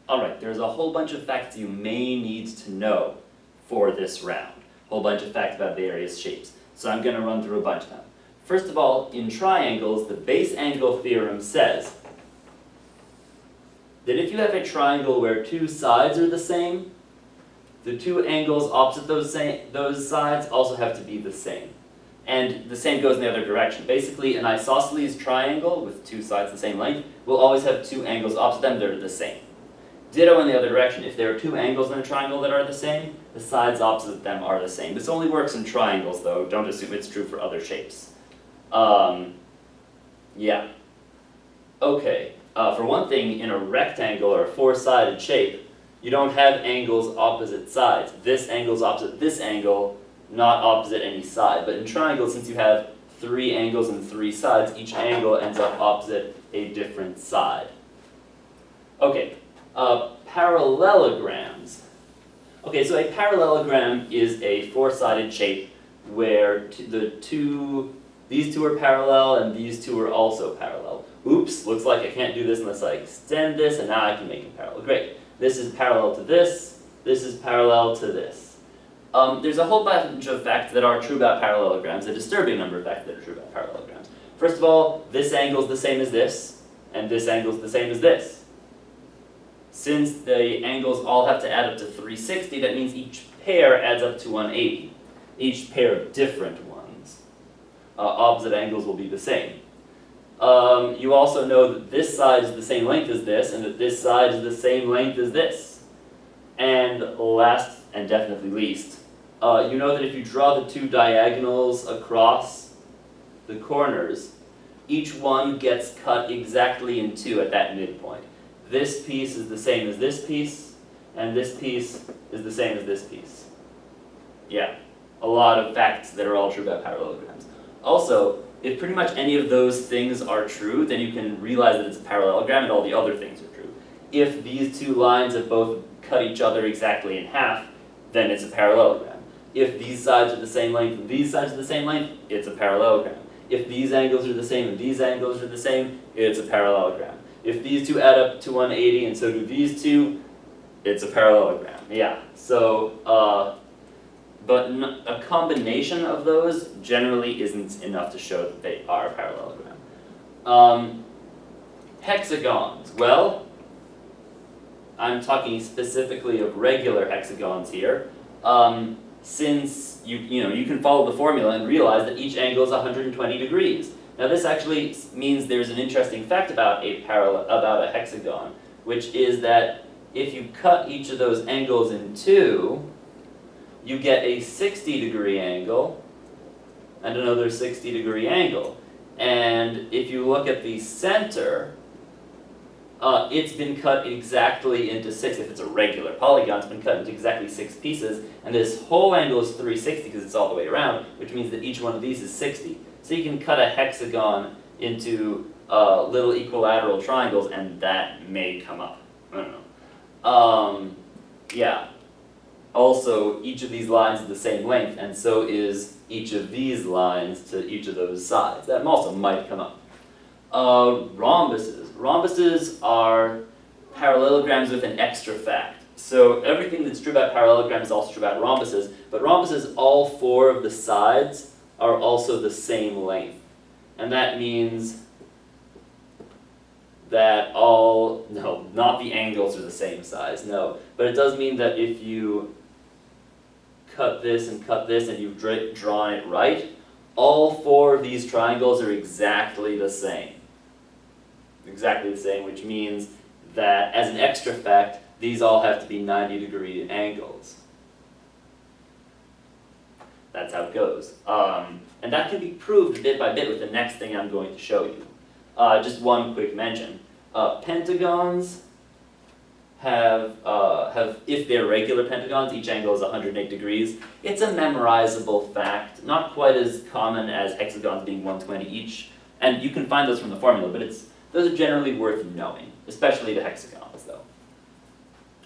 Alright, there's a whole bunch of facts you may need to know for this round. A whole bunch of facts about various shapes. So I'm going to run through a bunch of them. First of all, in triangles, the base angle theorem says that if you have a triangle where two sides are the same, the two angles opposite those sides also have to be the same. And the same goes in the other direction. Basically, an isosceles triangle with two sides the same length will always have two angles opposite them that are the same. Ditto in the other direction. If there are two angles in a triangle that are the same, the sides opposite them are the same. This only works in triangles, though. Don't assume it's true for other shapes. Yeah. Okay. For one thing, in a rectangle or a four-sided shape, you don't have angles opposite sides. This angle is opposite this angle, not opposite any side. But in triangles, since you have three angles and three sides, each angle ends up opposite a different side. Okay. Parallelograms. Okay, so a parallelogram is a four-sided shape where these two are parallel and these two are also parallel. Oops, looks like I can't do this unless I extend this, and now I can make them parallel. Great. This is parallel to this is parallel to this. There's a whole bunch of facts that are true about parallelograms, a disturbing number of facts that are true about parallelograms. First of all, this angle is the same as this, and this angle is the same as this. Since the angles all have to add up to 360, that means each pair adds up to 180. Each pair of different ones. Opposite angles will be the same. You also know that this side is the same length as this, and that this side is the same length as this. And last, and definitely least, you know that if you draw the two diagonals across the corners, each one gets cut exactly in two at that midpoint. This piece is the same as this piece, and this piece is the same as this piece. Yeah, a lot of facts that are all true about parallelograms. Also, if pretty much any of those things are true, then you can realize that it's a parallelogram and all the other things are true. If these two lines have both cut each other exactly in half, then it's a parallelogram. If these sides are the same length and these sides are the same length, it's a parallelogram. If these angles are the same and these angles are the same, it's a parallelogram. If these two add up to 180 and so do these two, it's a parallelogram. Yeah, so, but a combination of those generally isn't enough to show that they are a parallelogram. Hexagons. Well, I'm talking specifically of regular hexagons here. Since you can follow the formula and realize that each angle is 120 degrees. Now this actually means there's an interesting fact about a hexagon, which is that if you cut each of those angles in two, you get a 60-degree angle and another 60-degree angle. And if you look at the center, it's been cut exactly into six. If it's a regular polygon, it's been cut into exactly 6 pieces, and this whole angle is 360 because it's all the way around, which means that each one of these is 60. So you can cut a hexagon into little equilateral triangles, and that may come up. I don't know. Yeah. Also, each of these lines is the same length, and so is each of these lines to each of those sides. That also might come up. Rhombuses. Rhombuses are parallelograms with an extra fact. So everything that's true about parallelograms is also true about rhombuses, but rhombuses, all 4 of the sides are also the same length. And that means that no, not the angles are the same size, no. But it does mean that if you cut this and you've drawn it right, all 4 of these triangles are exactly the same. Exactly the same, which means that as an extra fact, these all have to be 90-degree angles. That's how it goes. And that can be proved bit by bit with the next thing I'm going to show you. Just one quick mention. Pentagons have, if they're regular pentagons, each angle is 108 degrees. It's a memorizable fact, not quite as common as hexagons being 120 each. And you can find those from the formula, but those are generally worth knowing, especially the hexagons, though.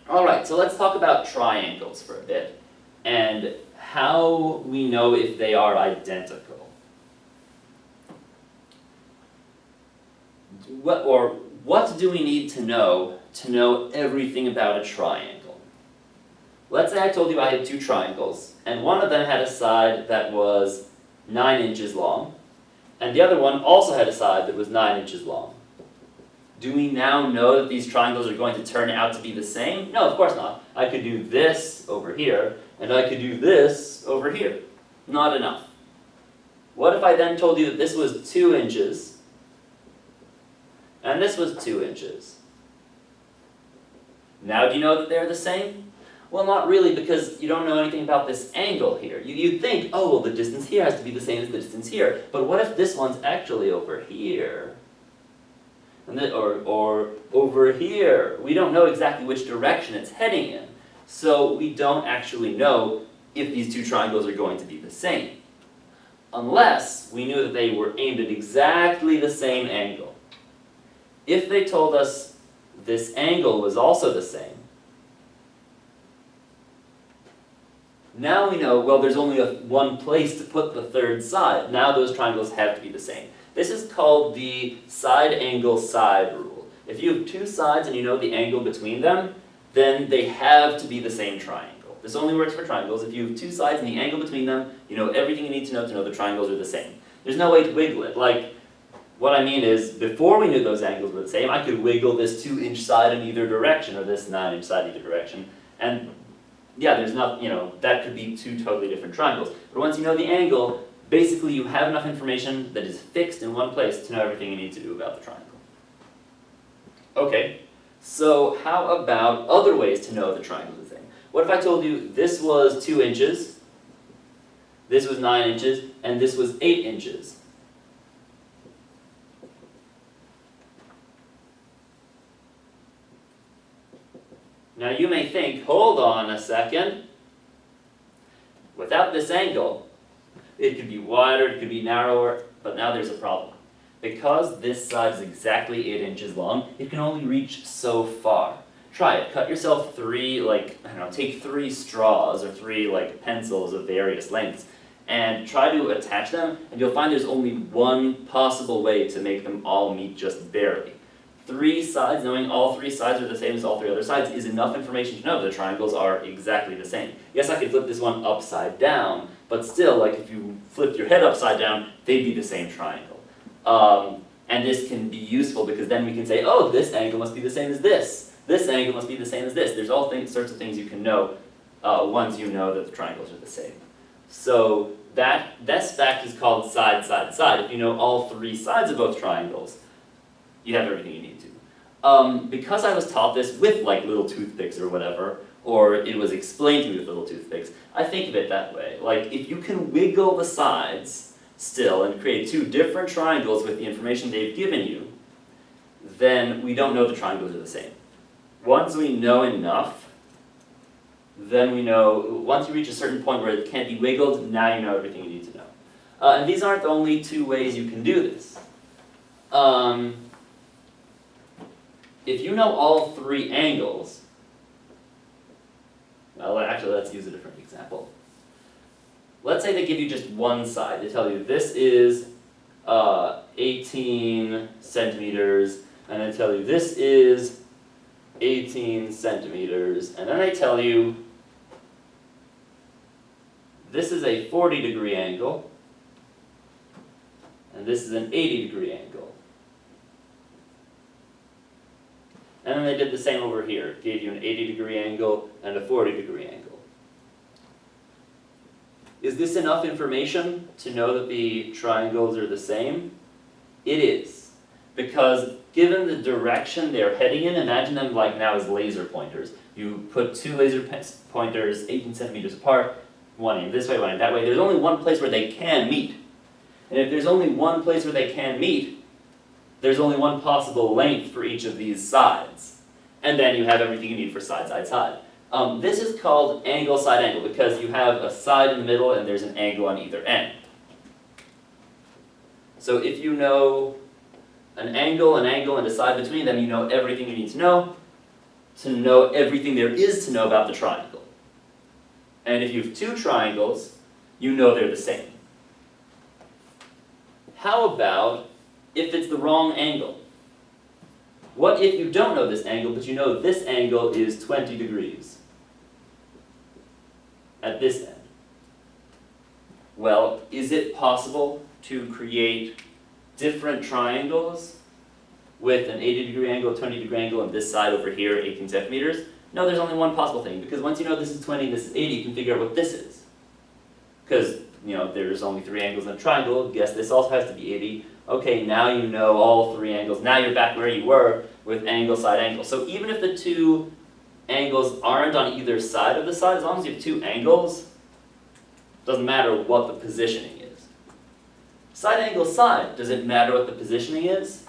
All right, so let's talk about triangles for a bit, and how we know if they are identical. Or what do we need to know everything about a triangle? Let's say I told you I had two triangles, and one of them had a side that was 9 inches long, and the other one also had a side that was 9 inches long. Do we now know that these triangles are going to turn out to be the same? No, of course not. I could do this over here, and I could do this over here. Not enough. What if I then told you that this was 2 inches, and this was 2 inches? Now do you know that they're the same? Well, not really, because you don't know anything about this angle here. You'd think, oh, well, the distance here has to be the same as the distance here. But what if this one's actually over here? And or over here? We don't know exactly which direction it's heading in. So we don't actually know if these two triangles are going to be the same. Unless we knew that they were aimed at exactly the same angle. If they told us this angle was also the same, now we know, well, there's only one place to put the third side. Now those triangles have to be the same. This is called the side angle side rule. If you have two sides and you know the angle between them, then they have to be the same triangle. This only works for triangles. If you have two sides and the angle between them, you know everything you need to know the triangles are the same. There's no way to wiggle it. Like, what I mean is, before we knew those angles were the same, I could wiggle this 2-inch side in either direction, or this 9-inch side in either direction, and yeah, there's not, that could be two totally different triangles. But once you know the angle, basically you have enough information that is fixed in one place to know everything you need to do about the triangle. Okay, so how about other ways to know the triangle is the same? What if I told you this was 2 inches, this was 9 inches, and this was 8 inches? Now you may think, hold on a second, without this angle, it could be wider, it could be narrower, but now there's a problem. Because this side is exactly 8 inches long, it can only reach so far. Try it. Cut yourself take 3 straws or 3 pencils of various lengths and try to attach them, and you'll find there's only one possible way to make them all meet just barely. 3 sides, knowing all 3 sides are the same as all 3 other sides, is enough information to know that the triangles are exactly the same. Yes, I could flip this one upside down, but still, if you flipped your head upside down, they'd be the same triangle. And this can be useful because then we can say, oh, this angle must be the same as this. This angle must be the same as this. There's all sorts of things you can know once you know that the triangles are the same. So this fact is called side, side, side. If you know all 3 sides of both triangles, you have everything you need to. Because I was taught this with little toothpicks or whatever, or it was explained to me with little toothpicks, I think of it that way. If you can wiggle the sides still and create 2 different triangles with the information they've given you, then we don't know the triangles are the same. Once we know enough, then we know, once you reach a certain point where it can't be wiggled, now you know everything you need to know. And these aren't the only 2 ways you can do this. If you know all 3 angles, well, actually, let's use a different example. Let's say they give you just one side. They tell you this is 18 centimeters, and they tell you this is 18 centimeters, and then they tell you this is a 40-degree angle, and this is an 80-degree angle. And then they did the same over here. Gave you an 80-degree angle and a 40-degree angle. Is this enough information to know that the triangles are the same? It is. Because given the direction they're heading in, imagine them now as laser pointers. You put 2 laser pointers 18 centimeters apart, one aimed this way, one aimed that way. There's only one place where they can meet. And if there's only one place where they can meet, there's only one possible length for each of these sides. And then you have everything you need for side, side, side. This is called angle, side, angle, because you have a side in the middle and there's an angle on either end. So if you know an angle, and a side between them, you know everything you need to know everything there is to know about the triangle. And if you have 2 triangles, you know they're the same. How about if it's the wrong angle? what if you don't know this angle, but you know this angle is 20 degrees at this end? Well, is it possible to create different triangles with an 80-degree angle, 20-degree angle, and this side over here, 18 centimeters? No, there's only one possible thing, because once you know this is 20 and this is 80, you can figure out what this is. Because, there's only 3 angles in a triangle, guess this also has to be 80. Okay, now you know all 3 angles. Now you're back where you were with angle, side, angle. So even if the 2 angles aren't on either side of the side, as long as you have 2 angles, doesn't matter what the positioning is. Side, angle, side, does it matter what the positioning is?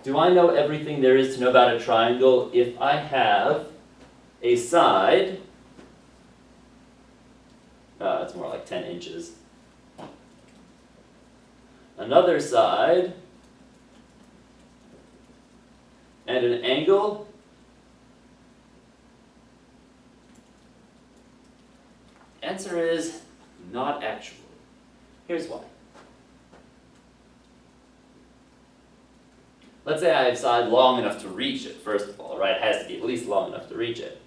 Do I know everything there is to know about a triangle if I have a side, it's more like 10 inches, another side, and an angle? Answer is not actually. Here's why. Let's say I have side long enough to reach it, first of all, right? It has to be at least long enough to reach it.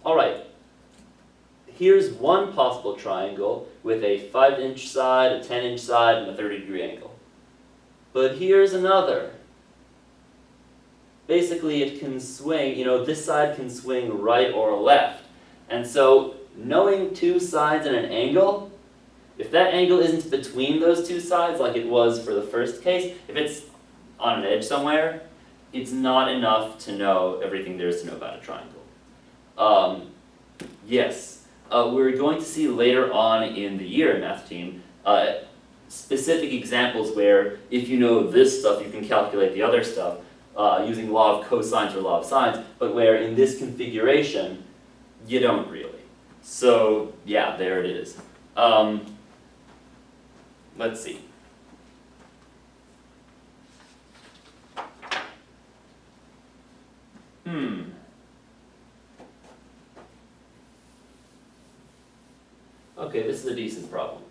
Alright, here's one possible triangle with a 5-inch side, a 10-inch side, and a 30-degree angle. But here's another. Basically, it can swing, this side can swing right or left. And so, knowing 2 sides and an angle, if that angle isn't between those 2 sides, like it was for the first case, if it's on an edge somewhere, it's not enough to know everything there is to know about a triangle. Yes, we're going to see later on in the year in math team specific examples where if you know this stuff, you can calculate the other stuff using law of cosines or law of sines, but where in this configuration, you don't really. So, yeah, there it is. Let's see. Okay, this is a decent problem.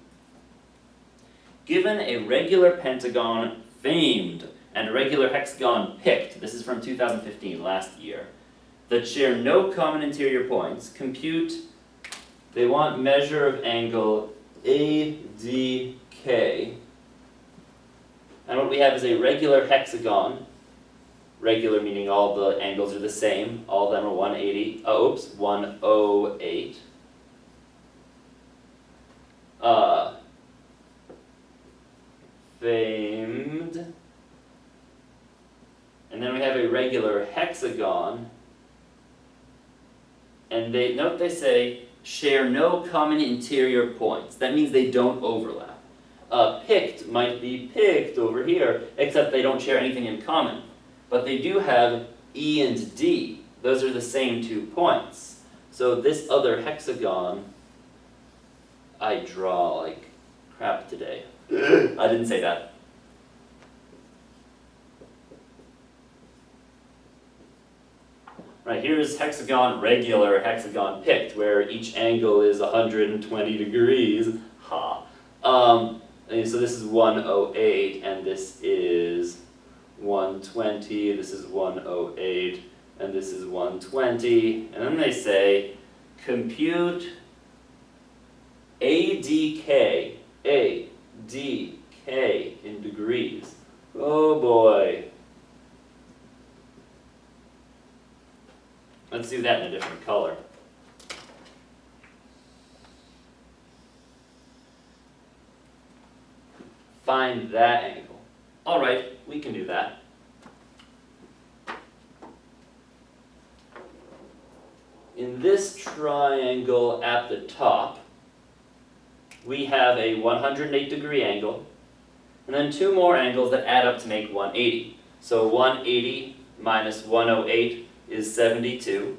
Given a regular pentagon famed and a regular hexagon picked, this is from 2015, last year, that share no common interior points, compute, they want measure of angle ADK, and what we have is a regular hexagon, regular meaning all the angles are the same, all of them are 108. Famed, and then we have a regular hexagon, and they say share no common interior points. That means they don't overlap. Picked might be picked over here, except they don't share anything in common. But they do have E and D. Those are the same 2 points. So this other hexagon, I draw like crap today. I didn't say that. Right, here's hexagon regular, hexagon picked, where each angle is 120 degrees. Ha. And so this is 108, and this is 120, this is 108, and this is 120. And then they say, compute ADK, ADK in degrees. Oh boy. Let's do that in a different color. Find that angle. Alright, we can do that. In this triangle at the top, we have a 108 degree angle, and then 2 more angles that add up to make 180. So 180 minus 108 is 72.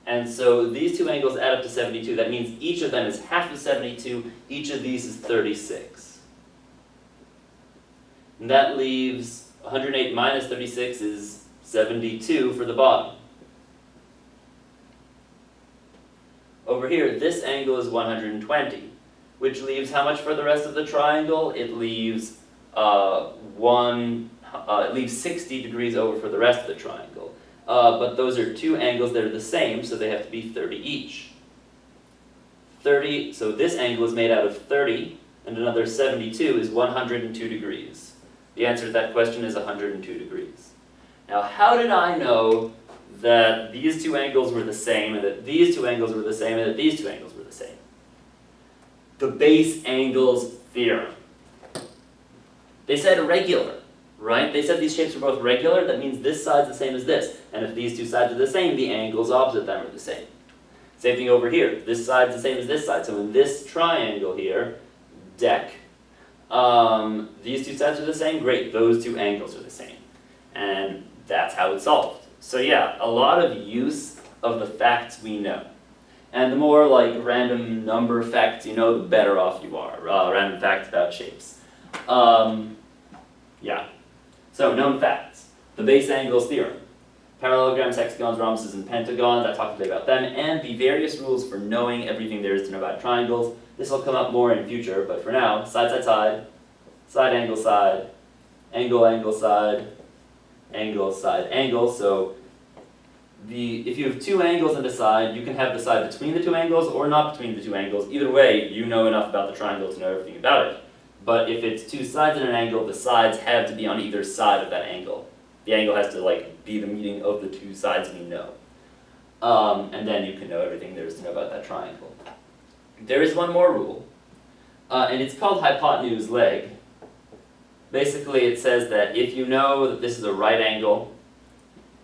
And so these 2 angles add up to 72. That means each of them is half of 72. Each of these is 36. And that leaves 108 minus 36 is 72 for the bottom. Over here, this angle is 120, which leaves how much for the rest of the triangle? It leaves it leaves 60 degrees over for the rest of the triangle. But those are two angles that are the same, so they have to be 30 each. 30, so this angle is made out of 30, and another 72 is 102 degrees. The answer to that question is 102 degrees. Now, how did I know that these two angles were the same, and that these two angles were the same, and that these two angles were the same? The base angles theorem. They said regular, right? They said these shapes were both regular. That means this side's the same as this. And if these two sides are the same, the angles opposite them are the same. Same thing over here. This side's the same as this side. So in this triangle here, deck, these two sides are the same. Great, those two angles are the same. And that's how it's solved. So yeah, a lot of use of the facts we know. And the more like random number facts you know, the better off you are. Random facts about shapes. Yeah. So known facts. The base angles theorem. Parallelograms, hexagons, rhombuses, and pentagons. I talked today about them. And the various rules for knowing everything there is to know about triangles. This will come up more in the future, but for now, side, side, side, side, angle, side, angle, angle, side, angle, side, angle. So if you have two angles and a side, you can have the side between the two angles or not between the two angles. Either way, you know enough about the triangle to know everything about it. But if it's two sides in an angle, the sides have to be on either side of that angle. The angle has to like be the meeting of the two sides we know. And then you can know everything there is to know about that triangle. There is one more rule, and it's called hypotenuse leg. Basically, it says that if you know that this is a right angle,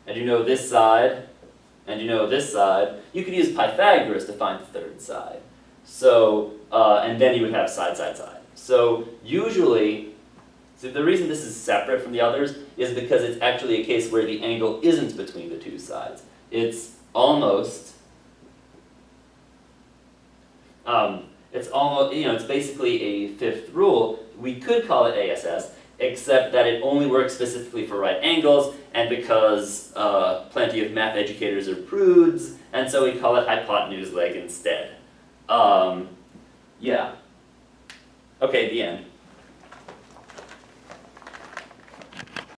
and you know this side, and you know this side, you can use Pythagoras to find the third side. So, and then you would have side, side, side. So usually, so the reason this is separate from the others is because it's actually a case where the angle isn't between the two sides. It's almost, it's basically a fifth rule. We could call it ASS, except that it only works specifically for right angles, and because plenty of math educators are prudes, and so we call it hypotenuse leg instead. Yeah. Okay, the end.